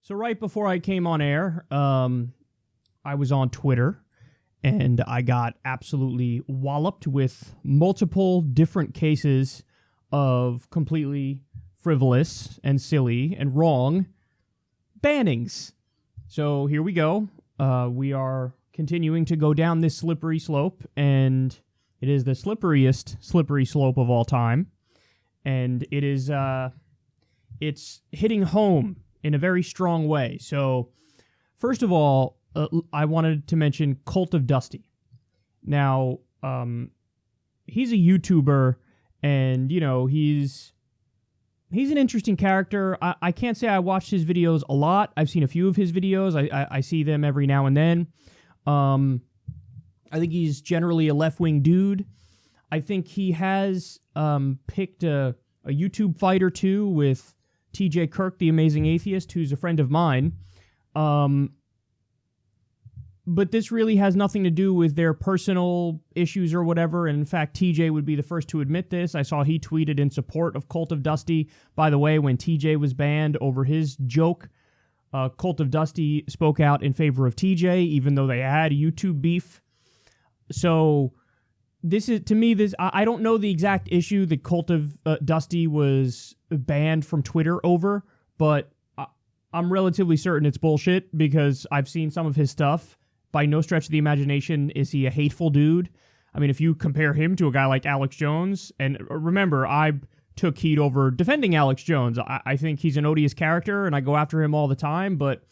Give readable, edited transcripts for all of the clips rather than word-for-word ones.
So right before I came on air, I was on Twitter, and I got absolutely walloped with multiple different cases of completely frivolous and silly and wrong bannings. So here we go. We are continuing to go down this slippery slope, and it is the slipperiest slippery slope of all time. And it is, it's hitting home in a very strong way. So, first of all, I wanted to mention Cult of Dusty. Now, he's a YouTuber, and, you know, he's an interesting character. I can't say I watched his videos a lot. I've seen a few of his videos. I see them every now and then. I think he's generally a left-wing dude. I think he has picked a YouTube fight or two with TJ Kirk, the Amazing Atheist, who's a friend of mine. But this really has nothing to do with their personal issues or whatever. And in fact, TJ would be the first to admit this. I saw he tweeted in support of Cult of Dusty. By the way, when TJ was banned over his joke, Cult of Dusty spoke out in favor of TJ, even though they had YouTube beef. So this is, to me, I don't know the exact issue that Cult of Dusty was banned from Twitter over, but I'm relatively certain it's bullshit because I've seen some of his stuff. By no stretch of the imagination is he a hateful dude. I mean, if you compare him to a guy like Alex Jones, and remember, I took heat over defending Alex Jones. I think he's an odious character, and I go after him all the time, but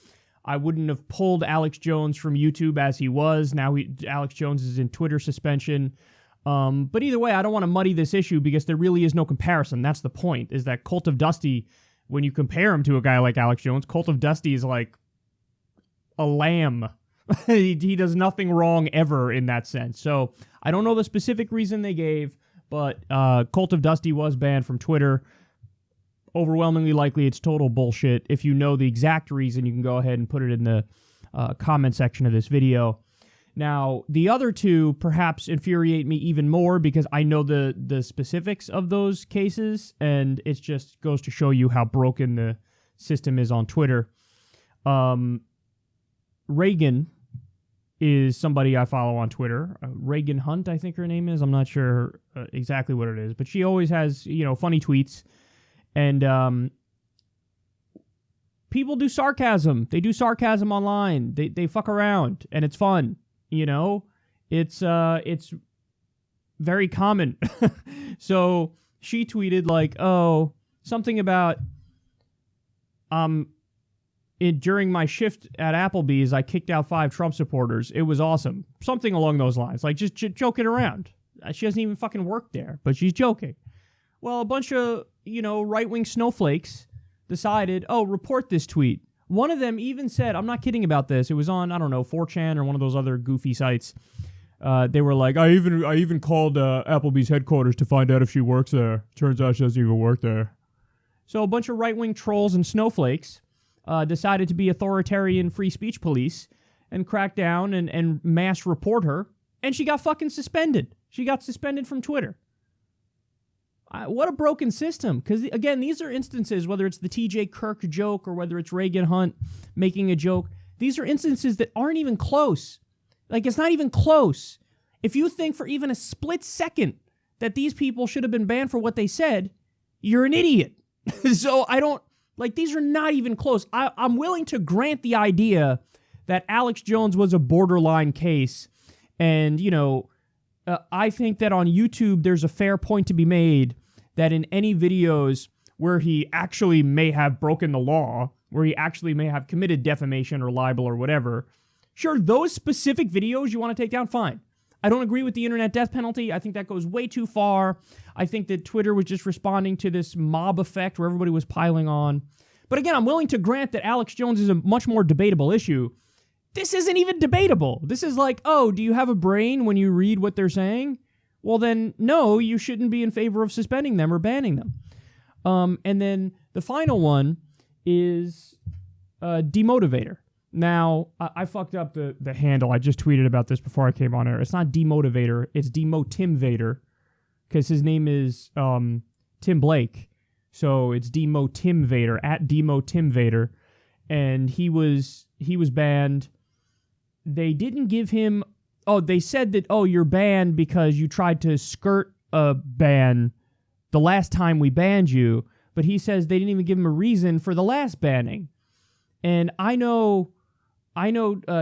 I wouldn't have pulled Alex Jones from YouTube as he was. Now Alex Jones is in Twitter suspension. But either way, I don't want to muddy this issue because there really is no comparison. That's the point, is that Cult of Dusty, when you compare him to a guy like Alex Jones, Cult of Dusty is like a lamb. He does nothing wrong ever in that sense. So I don't know the specific reason they gave, but Cult of Dusty was banned from Twitter. Overwhelmingly likely it's total bullshit. If you know the exact reason, you can go ahead and put it in the comment section of this video. Now, the other two perhaps infuriate me even more because I know the specifics of those cases, and it just goes to show you how broken the system is on Twitter. Reagan is somebody I follow on Twitter. Reagan Hunt, I think her name is. I'm not sure exactly what it is, but she always has, funny tweets. And people do sarcasm. They do sarcasm online. They fuck around, and it's fun. It's very common. So she tweeted something about during my shift at Applebee's, I kicked out 5 Trump supporters. It was awesome. Something along those lines. Just joking around. She doesn't even fucking work there, but she's joking. Well, a bunch of, right-wing snowflakes decided, report this tweet. One of them even said, I'm not kidding about this, it was on, 4chan or one of those other goofy sites. They were like, I even called Applebee's headquarters to find out if she works there. Turns out she doesn't even work there. So a bunch of right-wing trolls and snowflakes decided to be authoritarian free speech police and crack down and mass report her, and she got fucking suspended. She got suspended from Twitter. What a broken system. Because, again, these are instances, whether it's the TJ Kirk joke or whether it's Reagan Hunt making a joke, these are instances that aren't even close. It's not even close. If you think for even a split second that these people should have been banned for what they said, you're an idiot. So these are not even close. I'm willing to grant the idea that Alex Jones was a borderline case. And, I think that on YouTube, there's a fair point to be made that in any videos where he actually may have broken the law, where he actually may have committed defamation or libel or whatever, sure, those specific videos you want to take down, fine. I don't agree with the internet death penalty. I think that goes way too far. I think that Twitter was just responding to this mob effect where everybody was piling on. But again, I'm willing to grant that Alex Jones is a much more debatable issue. This isn't even debatable. This is do you have a brain when you read what they're saying? Well, then, no, you shouldn't be in favor of suspending them or banning them. And then the final one is Demotivator. Now, I fucked up the handle. I just tweeted about this before I came on air. It's not Demotivator. It's Demotimvator, because his name is Tim Blake. So it's Demotimvator, at Demotimvator. and he was banned. They didn't give him. Oh, they said that, oh, you're banned because you tried to skirt a ban the last time we banned you. But he says they didn't even give him a reason for the last banning. And I know,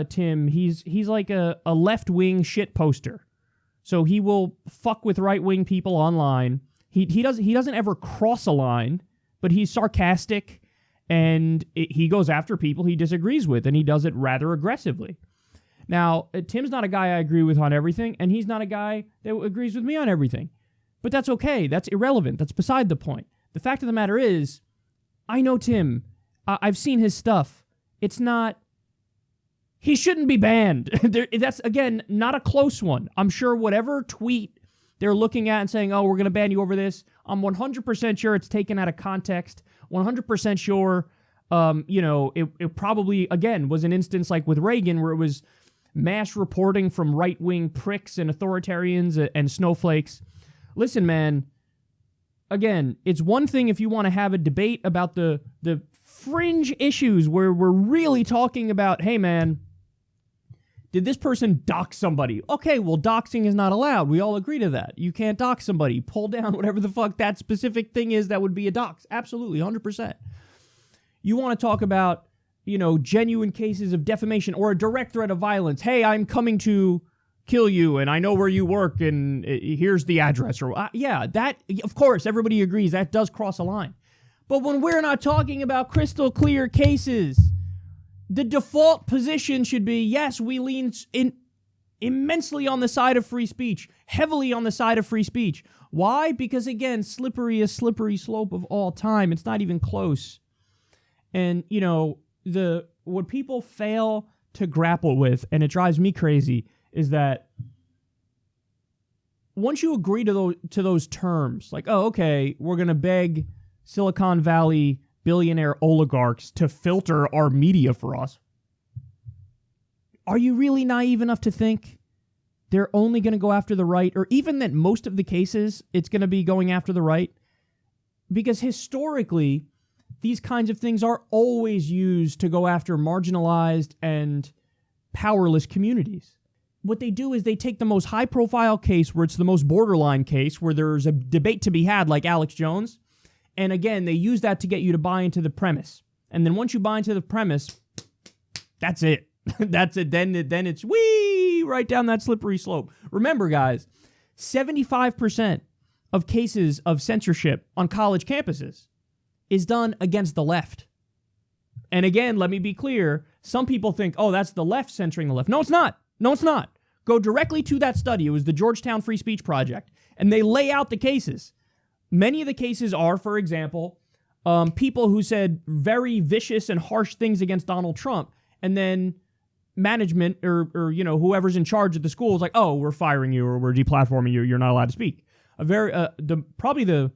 Tim, he's like a left-wing shit poster. So he will fuck with right-wing people online. He doesn't ever cross a line, but he's sarcastic, and he goes after people he disagrees with, and he does it rather aggressively. Now, Tim's not a guy I agree with on everything, and he's not a guy that agrees with me on everything. But that's okay. That's irrelevant. That's beside the point. The fact of the matter is, I know Tim. I've seen his stuff. It's not... He shouldn't be banned. That's, again, not a close one. I'm sure whatever tweet they're looking at and saying, oh, we're going to ban you over this, I'm 100% sure it's taken out of context. 100% sure, it probably, again, was an instance like with Reagan where it was mass reporting from right-wing pricks and authoritarians and snowflakes. Listen, man, again, it's one thing if you want to have a debate about the fringe issues where we're really talking about, hey, man, did this person dox somebody? Okay, well, doxing is not allowed. We all agree to that. You can't dox somebody. Pull down whatever the fuck that specific thing is that would be a dox. Absolutely, 100%. You want to talk about, genuine cases of defamation or a direct threat of violence. Hey, I'm coming to kill you, and I know where you work, and here's the address. Or that, of course, everybody agrees that does cross a line. But when we're not talking about crystal clear cases, the default position should be, yes, we lean immensely on the side of free speech, heavily on the side of free speech. Why? Because, again, slippery slope of all time. It's not even close. And, what people fail to grapple with, and it drives me crazy, is that once you agree to those terms, like, oh, okay, we're going to beg Silicon Valley billionaire oligarchs to filter our media for us, are you really naive enough to think they're only going to go after the right, or even that most of the cases it's going to be going after the right? Because historically, these kinds of things are always used to go after marginalized and powerless communities. What they do is they take the most high-profile case where it's the most borderline case, where there's a debate to be had, like Alex Jones, and again, they use that to get you to buy into the premise. And then once you buy into the premise, that's it. That's it. Then it's right down that slippery slope. Remember, guys, 75% of cases of censorship on college campuses is done against the left. And again, let me be clear. Some people think, oh, that's the left censoring the left. No, it's not. No, it's not. Go directly to that study. It was the Georgetown Free Speech Project. And they lay out the cases. Many of the cases are, for example, people who said very vicious and harsh things against Donald Trump. And then management or whoever's in charge of the school is like, oh, we're firing you or we're deplatforming you. You're not allowed to speak. Probably the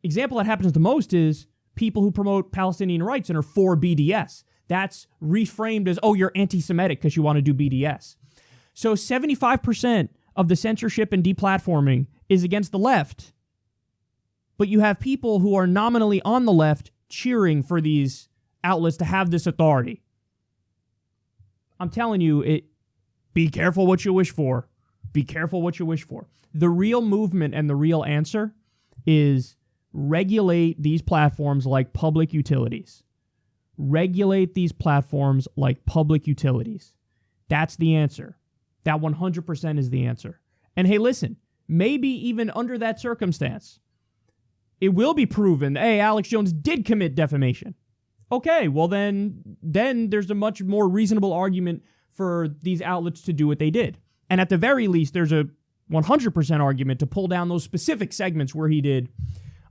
example that happens the most is people who promote Palestinian rights and are for BDS. That's reframed as, oh, you're anti-Semitic because you want to do BDS. So 75% of the censorship and deplatforming is against the left. But you have people who are nominally on the left cheering for these outlets to have this authority. I'm telling you, be careful what you wish for. Be careful what you wish for. The real movement and the real answer is regulate these platforms like public utilities. Regulate these platforms like public utilities. That's the answer. That 100% is the answer. And hey, listen, maybe even under that circumstance, it will be proven, hey, Alex Jones did commit defamation. Okay, well then there's a much more reasonable argument for these outlets to do what they did. And at the very least, there's a 100% argument to pull down those specific segments where he did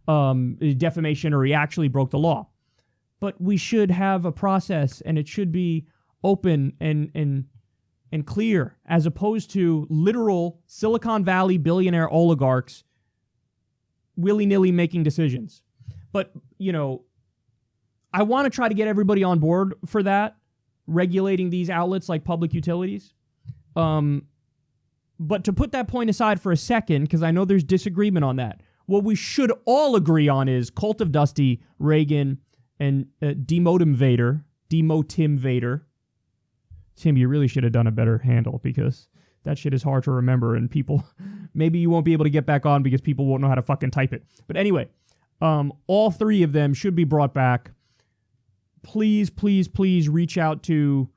defamation or he actually broke the law. But we should have a process, and it should be open and clear, as opposed to literal Silicon Valley billionaire oligarchs willy-nilly making decisions. But, I want to try to get everybody on board for that, regulating these outlets like public utilities. But to put that point aside for a second, because I know there's disagreement on that, what we should all agree on is Cult of Dusty, Reagan, and Demotivator, Demotivator. Tim, you really should have done a better handle because that shit is hard to remember and people, maybe you won't be able to get back on because people won't know how to fucking type it. But anyway, all three of them should be brought back. Please, please, please reach out to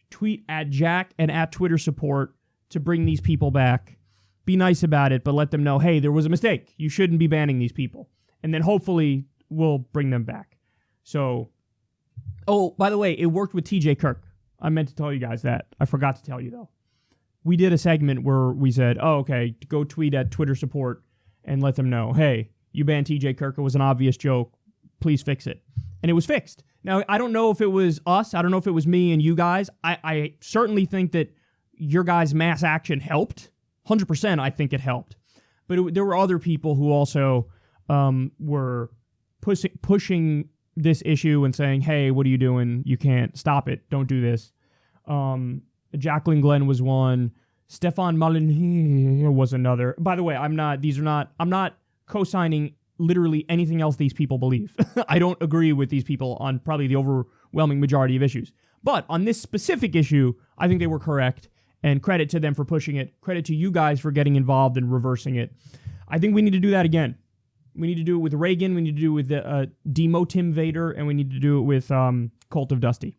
tweet at Jack and at Twitter support to bring these people back. Be nice about it, but let them know, hey, there was a mistake. You shouldn't be banning these people. And then hopefully we'll bring them back. So, oh, by the way, it worked with TJ Kirk. I meant to tell you guys that. I forgot to tell you, though. We did a segment where we said, oh, okay, go tweet at Twitter support and let them know, hey, you banned TJ Kirk. It was an obvious joke. Please fix it. And it was fixed. Now, I don't know if it was us. I don't know if it was me and you guys. I certainly think that your guys' mass action helped. 100% I think it helped. But there were other people who also were pushing this issue and saying, hey, what are you doing? You can't stop it. Don't do this. Jacqueline Glenn was one. Stefan Malin was another. By the way, I'm not co-signing literally anything else these people believe. I don't agree with these people on probably the overwhelming majority of issues. But on this specific issue, I think they were correct. And credit to them for pushing it. Credit to you guys for getting involved and reversing it. I think we need to do that again. We need to do it with Reagan. We need to do it with Demotivator. And we need to do it with Cult of Dusty.